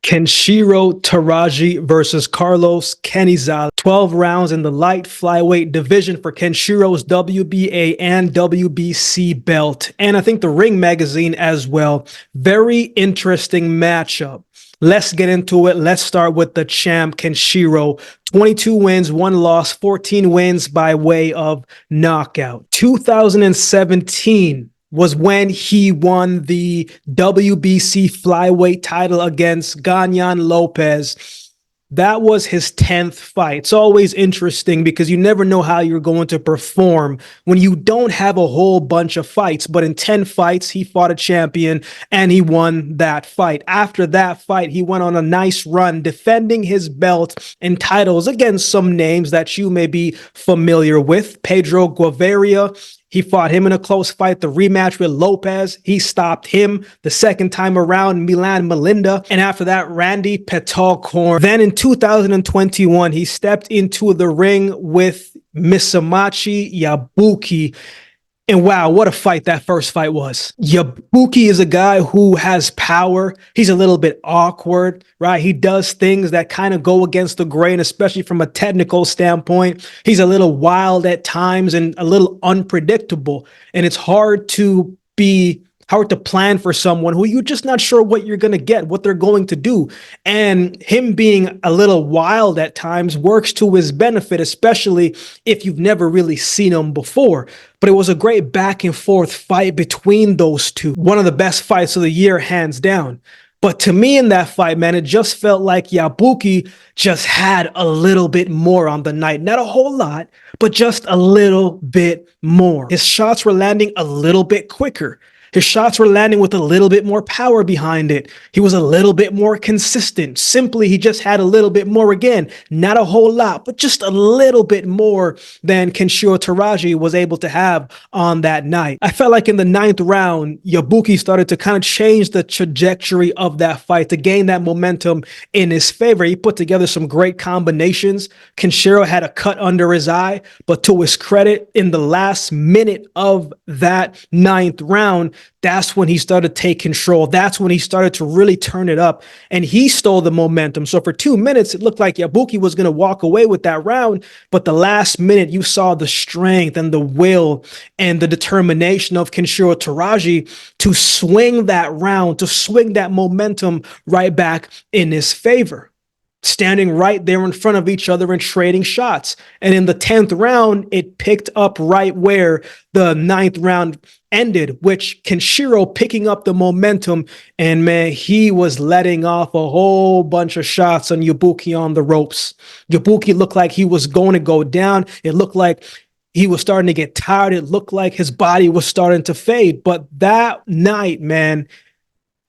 Kenshiro Teraji versus Carlos Canizales. 12 rounds in the light flyweight division for Kenshiro's WBA and WBC belt. And I think the Ring magazine as well. Very interesting matchup. Let's get into it. Let's start with the champ, Kenshiro. 22 wins, 1 loss, 14 wins by way of knockout. 2017 was when he won the WBC flyweight title against Ganyan Lopez. That was his 10th fight. It's always interesting because you never know how you're going to perform when you don't have a whole bunch of fights. But in 10 fights, he fought a champion and he won that fight. After that fight, he went on a nice run defending his belt and titles against some names that you may be familiar with. Pedro Guevara. He fought him in a close fight. The rematch with Lopez, he stopped him the second time around, Milan Melinda. And after that, Randy Petalcorn. Then in 2021, he stepped into the ring with Misamachi Yabuki. And wow, what a fight that first fight was. Yabuki is a guy who has power. He's a little bit awkward, right? He does things that kind of go against the grain, especially from a technical standpoint. He's a little wild at times and a little unpredictable. And it's hard to plan for someone who you're just not sure what you're going to get, what they're going to do. And him being a little wild at times works to his benefit, especially if you've never really seen him before. But it was a great back and forth fight between those two. One of the best fights of the year, hands down. But to me in that fight, man, it just felt like Yabuki just had a little bit more on the night. Not a whole lot, but just a little bit more. His shots were landing a little bit quicker. His shots were landing with a little bit more power behind it. He was a little bit more consistent. Simply, he just had a little bit more again. Not a whole lot, but just a little bit more than Kenshiro Teraji was able to have on that night. I felt like in the 9th round, Yabuki started to kind of change the trajectory of that fight to gain that momentum in his favor. He put together some great combinations. Kenshiro had a cut under his eye, but to his credit, in the last minute of that 9th round, that's when he started to take control. That's when he started to really turn it up, and he stole the momentum. So for 2 minutes, it looked like Yabuki was going to walk away with that round, but the last minute, you saw the strength and the will and the determination of Kenshiro Teraji to swing that round, to swing that momentum right back in his favor. Standing right there in front of each other and trading shots. And in the 10th round, it picked up right where the 9th round ended, which Kenshiro picking up the momentum. And man, he was letting off a whole bunch of shots on Yabuki on the ropes. Yabuki looked like he was going to go down. It looked like he was starting to get tired. It looked like his body was starting to fade. But that night, man,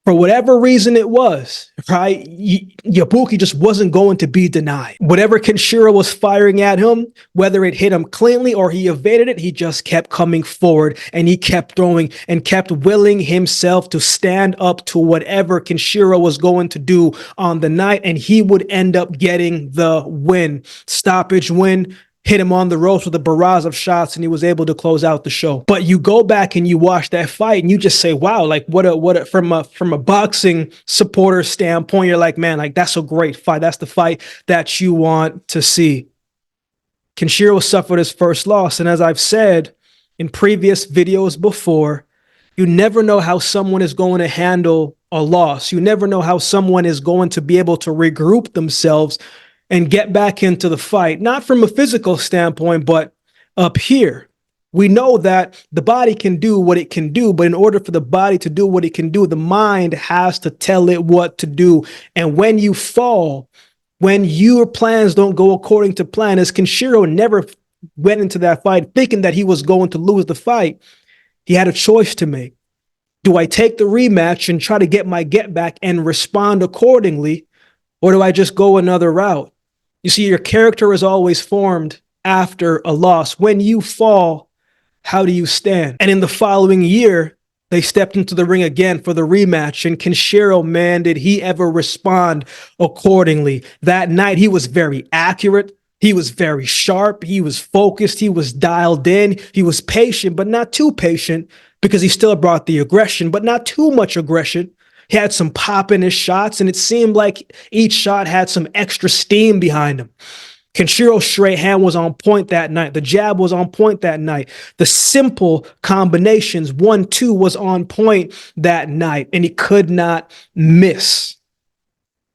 for whatever reason it was, right, Yabuki just wasn't going to be denied. Whatever Kenshiro was firing at him, whether it hit him cleanly or he evaded it, he just kept coming forward and he kept throwing and kept willing himself to stand up to whatever Kenshiro was going to do on the night, and he would end up getting the win. Stoppage win. Hit him on the ropes with a barrage of shots, and he was able to close out the show. But you go back and you watch that fight and you just say, wow, like what a from a boxing supporter standpoint, you're like, man, like that's a great fight. That's the fight that you want to see. Kenshiro suffered his first loss. And as I've said in previous videos before, you never know how someone is going to handle a loss. You never know how someone is going to be able to regroup themselves and get back into the fight, not from a physical standpoint, but up here. We know that the body can do what it can do, but in order for the body to do what it can do, the mind has to tell it what to do. And when you fall, when your plans don't go according to plan, as Kenshiro never went into that fight thinking that he was going to lose the fight, he had a choice to make. Do I take the rematch and try to get my get back and respond accordingly, or do I just go another route? You see, your character is always formed after a loss. When you fall, how do you stand? And in the following year, they stepped into the ring again for the rematch. And Kenshiro, man, did he ever respond accordingly? That night, he was very accurate. He was very sharp. He was focused. He was dialed in. He was patient, but not too patient, because he still brought the aggression, but not too much aggression. He had some pop in his shots, and it seemed like each shot had some extra steam behind him. Kenshiro's straight hand was on point that night. The jab was on point that night. The simple combinations, 1-2, was on point that night, and he could not miss.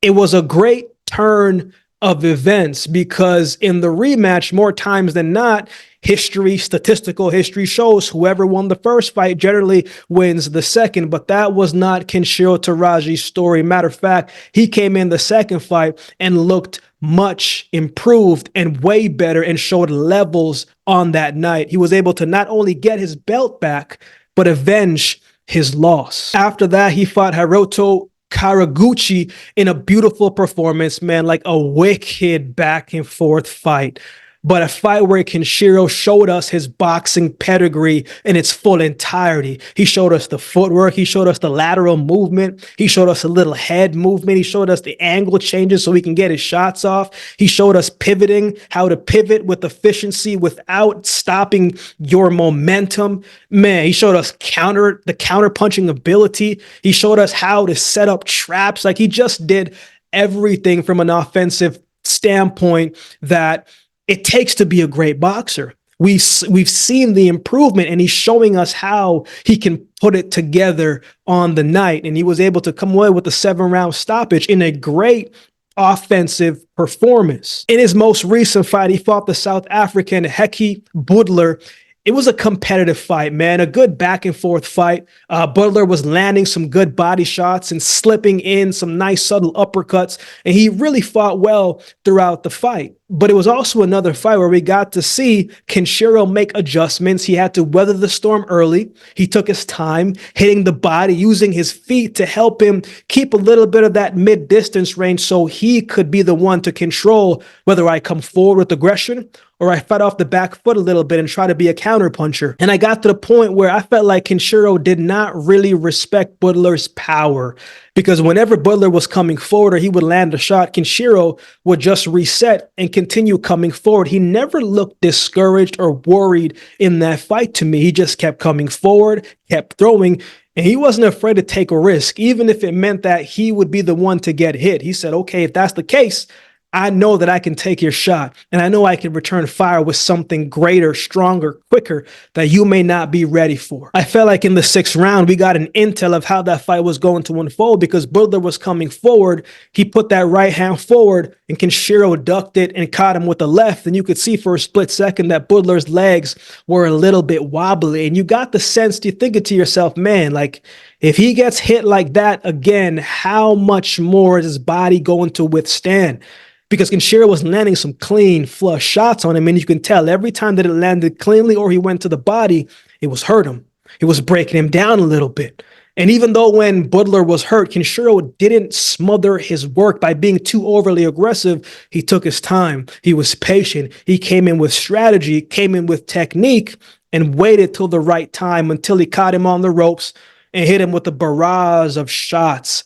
It was a great turn of events because in the rematch, more times than not, statistical history shows whoever won the first fight generally wins the second, but that was not Kenshiro Teraji's story. Matter of fact, he came in the second fight and looked much improved and way better and showed levels on that night. He was able to not only get his belt back, but avenge his loss. After that, he fought Hiroto Karaguchi in a beautiful performance, man, like a wicked back and forth fight. But a fight where Kenshiro showed us his boxing pedigree in its full entirety. He showed us the footwork. He showed us the lateral movement. He showed us a little head movement. He showed us the angle changes so he can get his shots off. He showed us pivoting, how to pivot with efficiency without stopping your momentum. Man, he showed us the counter punching ability. He showed us how to set up traps. Like, he just did everything from an offensive standpoint that it takes to be a great boxer. We've seen the improvement, and he's showing us how he can put it together on the night. And he was able to come away with a 7-round stoppage in a great offensive performance. In his most recent fight, he fought the South African Heki Budler. It was a competitive fight, man, a good back and forth fight. Butler was landing some good body shots and slipping in some nice subtle uppercuts, and he really fought well throughout the fight. But it was also another fight where we got to see Kenshiro make adjustments. He had to weather the storm early. He took his time hitting the body, using his feet to help him keep a little bit of that mid-distance range so he could be the one to control whether I come forward with aggression or I fight off the back foot a little bit and try to be a counter puncher. And I got to the point where I felt like Kenshiro did not really respect Butler's power, because whenever Butler was coming forward or he would land a shot, Kenshiro would just reset and continue coming forward. He never looked discouraged or worried in that fight to me. He just kept coming forward, kept throwing, and he wasn't afraid to take a risk, even if it meant that he would be the one to get hit. He said, okay, if that's the case, I know that I can take your shot, and I know I can return fire with something greater, stronger, quicker that you may not be ready for. I felt like in the 6th round, we got an intel of how that fight was going to unfold because Butler was coming forward. He put that right hand forward, and Kenshiro ducked it and caught him with the left. And you could see for a split second that Butler's legs were a little bit wobbly. And you got the sense, you're thinking to yourself, man, like, if he gets hit like that again, how much more is his body going to withstand? Because Kenshiro was landing some clean, flush shots on him, and you can tell every time that it landed cleanly or he went to the body, it was hurt him. It was breaking him down a little bit. And even though when Butler was hurt, Kenshiro didn't smother his work by being too overly aggressive. He took his time. He was patient. He came in with strategy, came in with technique, and waited till the right time until he caught him on the ropes and hit him with a barrage of shots.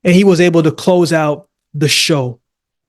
And he was able to close out the show.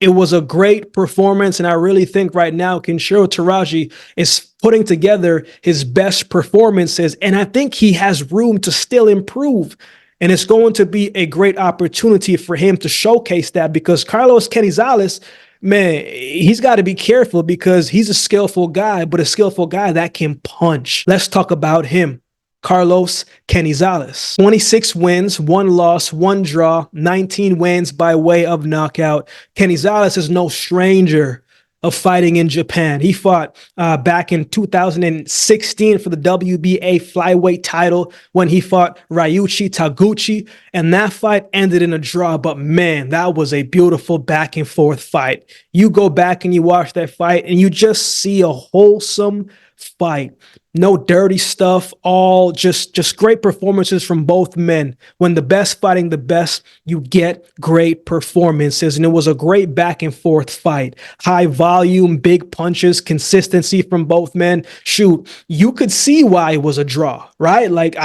It was a great performance, and I really think right now Kenshiro Teraji is putting together his best performances, and I think he has room to still improve. And it's going to be a great opportunity for him to showcase that, because Carlos Canizales, man, he's got to be careful because he's a skillful guy, but a skillful guy that can punch. Let's talk about him. Carlos Canizales, 26 wins, 1 loss, 1 draw, 19 wins by way of knockout. Canizales is no stranger of fighting in Japan. He fought back in 2016 for the WBA flyweight title when he fought Ryuichi Taguchi, and that fight ended in a draw. But man, that was a beautiful back and forth fight. You go back and you watch that fight and you just see a wholesome fight. No dirty stuff, all just great performances from both men. When the best fighting the best, you get great performances. And it was a great back and forth fight. High volume, big punches, consistency from both men. Shoot, you could see why it was a draw, right? Like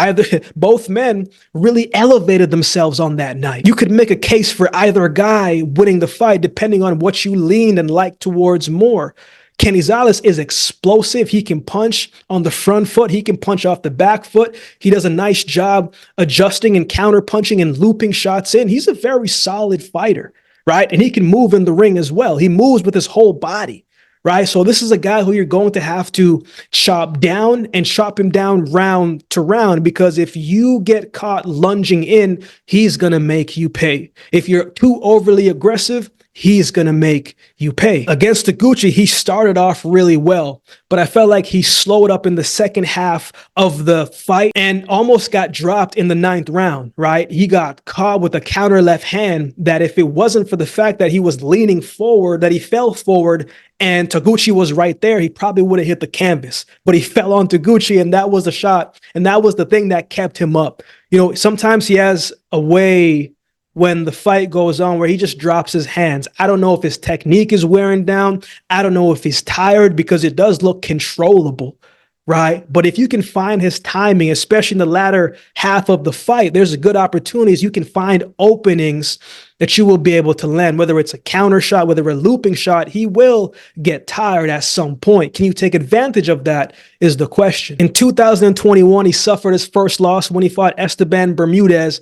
both men really elevated themselves on that night. You could make a case for either guy winning the fight depending on what you leaned and liked towards more. Canizales is explosive. He can punch on the front foot. He can punch off the back foot. He does a nice job adjusting and counter punching and looping shots in. He's a very solid fighter, right? And he can move in the ring as well. He moves with his whole body, right? So this is a guy who you're going to have to chop down and chop him down round to round, because if you get caught lunging in, he's going to make you pay. If you're too overly aggressive, he's going to make you pay. Against Taguchi, he started off really well, but I felt like he slowed up in the second half of the fight and almost got dropped in the 9th round, right? He got caught with a counter left hand that if it wasn't for the fact that he was leaning forward, that he fell forward and Taguchi was right there, he probably would have hit the canvas, but he fell on Taguchi, and that was the shot. And that was the thing that kept him up. You know, sometimes he has a way when the fight goes on where he just drops his hands. I don't know if his technique is wearing down. I don't know if he's tired, because it does look controllable, right? But if you can find his timing, especially in the latter half of the fight, there's a good opportunities. You can find openings that you will be able to land, whether it's a counter shot, whether a looping shot. He will get tired at some point. Can you take advantage of that is the question. In 2021, he suffered his first loss when he fought Esteban Bermudez,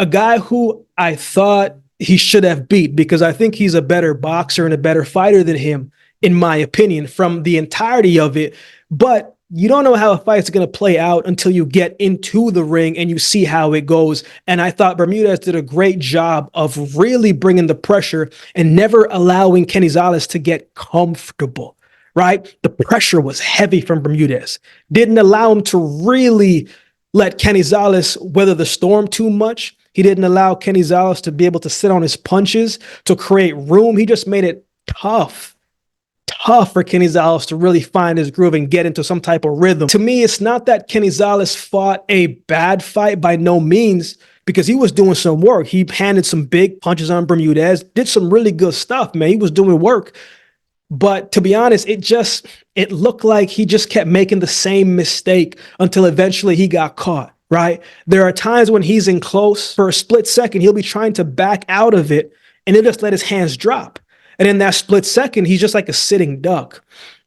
a guy who I thought he should have beat, because I think he's a better boxer and a better fighter than him, in my opinion, from the entirety of it. But you don't know how a fight's going to play out until you get into the ring and you see how it goes. And I thought Bermudez did a great job of really bringing the pressure and never allowing Canizales to get comfortable, right? The pressure was heavy from Bermudez. Didn't allow him to really let Canizales weather the storm too much. He didn't allow Canizales to be able to sit on his punches, to create room. He just made it tough for Canizales to really find his groove and get into some type of rhythm. To me, it's not that Canizales fought a bad fight, by no means, because he was doing some work. He handed some big punches on Bermudez, did some really good stuff, man. He was doing work. But to be honest, it looked like he just kept making the same mistake until eventually he got caught, right? There are times when he's in close for a split second, he'll be trying to back out of it and he'll just let his hands drop. And in that split second, he's just like a sitting duck.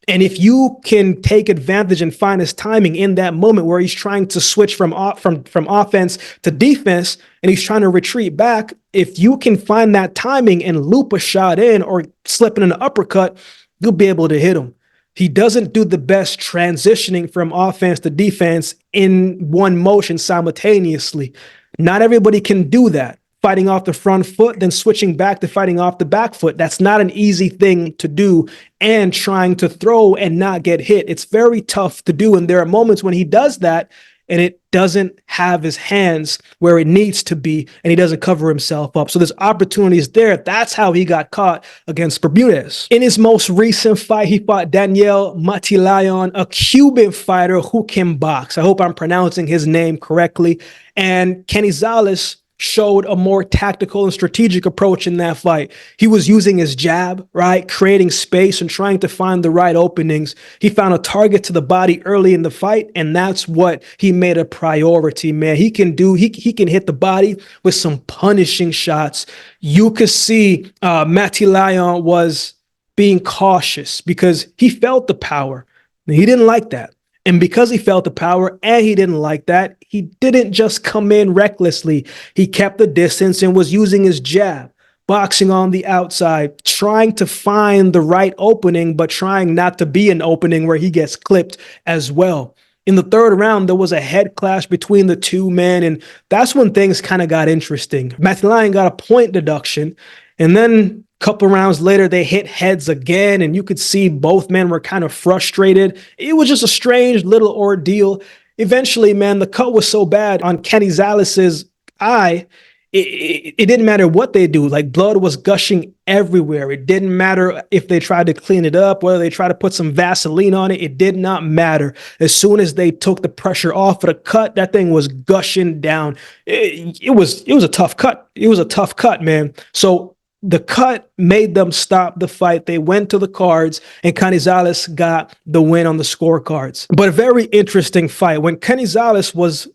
And if you can take advantage and find his timing in that moment where he's trying to switch from offense to defense and he's trying to retreat back, if you can find that timing and loop a shot in or slip in an uppercut, you'll be able to hit him. He doesn't do the best transitioning from offense to defense in one motion simultaneously. Not everybody can do that. Fighting off the front foot, then switching back to fighting off the back foot. That's not an easy thing to do, and trying to throw and not get hit. It's very tough to do, and there are moments when he does that and it doesn't have his hands where it needs to be, and he doesn't cover himself up. So there's opportunities there. That's how he got caught against Bermudez. In his most recent fight, he fought Daniel Matilayon, a Cuban fighter who can box. I hope I'm pronouncing his name correctly. And Canizales showed a more tactical and strategic approach in that fight. He was using his jab, right? Creating space and trying to find the right openings. He found a target to the body early in the fight, and that's what he made a priority, man. He can hit the body with some punishing shots. You could see Matilayon was being cautious because he felt the power. He didn't like that. And because he felt the power and he didn't like that, he didn't just come in recklessly. He kept the distance and was using his jab, boxing on the outside, trying to find the right opening, but trying not to be an opening where he gets clipped as well. In the 3rd round, there was a head clash between the two men, and that's when things kind of got interesting. Matilayon got a point deduction, and then couple rounds later, they hit heads again, and you could see both men were kind of frustrated. It was just a strange little ordeal. Eventually, man, the cut was so bad on Canizales' eye, it didn't matter what they do. Like, blood was gushing everywhere. It didn't matter if they tried to clean it up, whether they tried to put some Vaseline on it. It did not matter. As soon as they took the pressure off of the cut, that thing was gushing down. It was a tough cut. It was a tough cut, man. So the cut made them stop the fight. They went to the cards, and Canizales got the win on the scorecards. But a very interesting fight. When Canizales was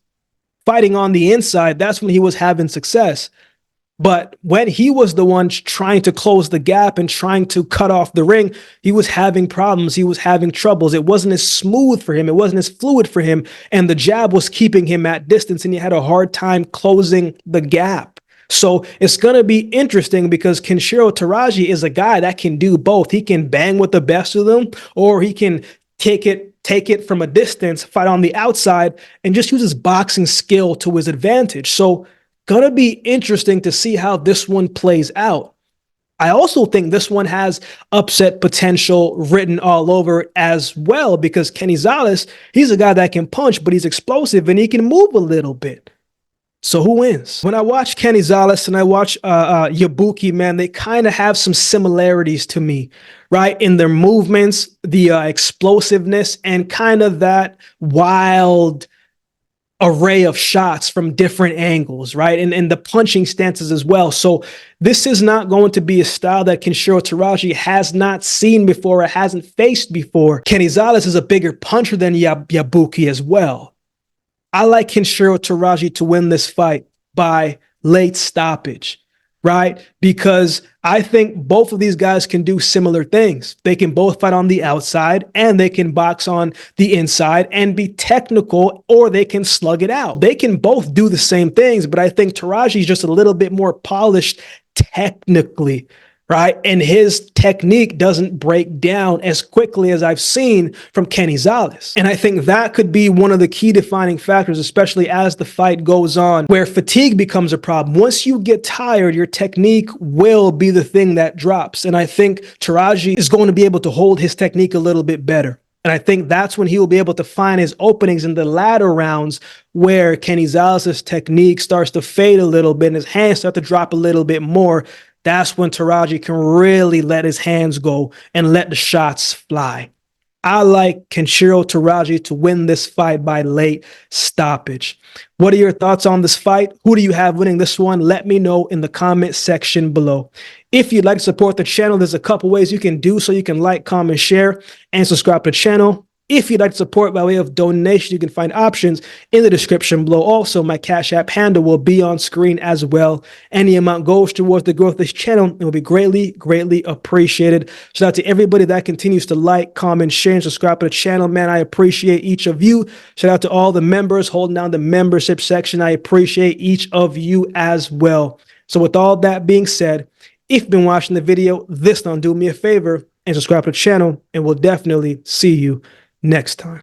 fighting on the inside, that's when he was having success. But when he was the one trying to close the gap and trying to cut off the ring, he was having problems. He was having troubles. It wasn't as smooth for him. It wasn't as fluid for him. And the jab was keeping him at distance, and he had a hard time closing the gap. So it's going to be interesting because Kenshiro Teraji is a guy that can do both. He can bang with the best of them, or he can take it from a distance, fight on the outside, and just use his boxing skill to his advantage. So gonna be interesting to see how this one plays out. I also think this one has upset potential written all over it as well, because Canizales, he's a guy that can punch, but he's explosive and he can move a little bit. So who wins? When I watch Canizales and I watch Yabuki, man, they kind of have some similarities to me, right? In their movements, the explosiveness, and kind of that wild array of shots from different angles, right? And the punching stances as well. So this is not going to be a style that Kenshiro Teraji has not seen before or hasn't faced before. Canizales is a bigger puncher than Yabuki as well. I like Kenshiro Teraji to win this fight by late stoppage, right? Because I think both of these guys can do similar things. They can both fight on the outside and they can box on the inside and be technical, or they can slug it out. They can both do the same things, but I think Taraji is just a little bit more polished technically, right? And his technique doesn't break down as quickly as I've seen from Canizales. And I think that could be one of the key defining factors, especially as the fight goes on, where fatigue becomes a problem. Once you get tired, your technique will be the thing that drops. And I think Taraji is going to be able to hold his technique a little bit better. And I think that's when he will be able to find his openings in the latter rounds, where Canizales' technique starts to fade a little bit and his hands start to drop a little bit more. That's when Taraji can really let his hands go and let the shots fly. I like Kenshiro Teraji to win this fight by late stoppage. What are your thoughts on this fight? Who do you have winning this one? Let me know in the comment section below. If you'd like to support the channel, there's a couple ways you can do so. You can like, comment, share, and subscribe to the channel. If you'd like to support by way of donation, you can find options in the description below. Also, my Cash App handle will be on screen as well. Any amount goes towards the growth of this channel and will be greatly, greatly appreciated. Shout out to everybody that continues to like, comment, share, and subscribe to the channel. Man, I appreciate each of you. Shout out to all the members holding down the membership section. I appreciate each of you as well. So with all that being said, if you've been watching the video, this don't do me a favor and subscribe to the channel, and we'll definitely see you next time.